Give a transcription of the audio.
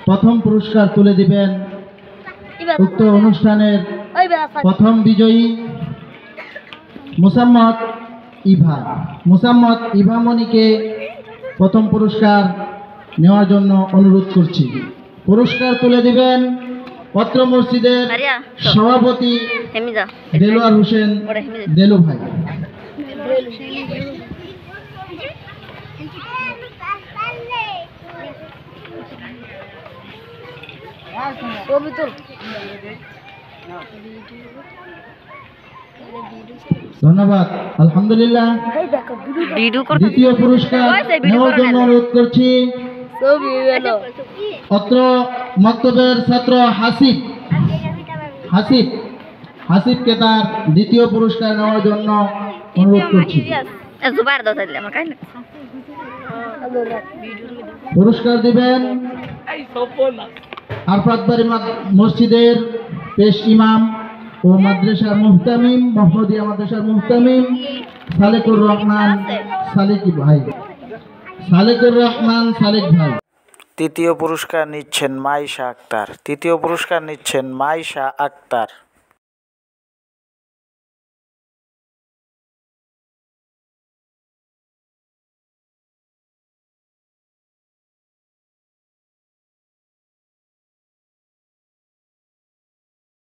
প্রথম পুরস্কার তুলে দিবেন উক্ত অনুষ্ঠানের প্রথম বিজয়ী মুসাম্মদ ইভা মনিকে প্রথম পুরস্কার নেওয়ার জন্য অনুরোধ করছি। পুরস্কার তুলে দিবেন পত্র মসজিদের সভাপতি দেলোয়ার হোসেন দেলু ভাই। ধন্যবাদ। আলহামদুলিল্লাহ। দ্বিতীয় পুরস্কার নেওয়ার জন্য অনুরোধ করছি অত্র মক্তবের ছাত্র হাসিবকে তার দ্বিতীয় পুরস্কার নেওয়ার জন্য অনুরোধ করছি। পুরস্কার দিবেন আরফাতবাড়ি মসজিদের পেশ ইমাম ও মাদ্রাসার মুহতামিম, মোহাম্মদিয়া মাদ্রাসার মুহতামিম সালেকুর রহমান সালেক ভাই। তৃতীয় পুরস্কার নিচ্ছেন মাইশা আক্তার।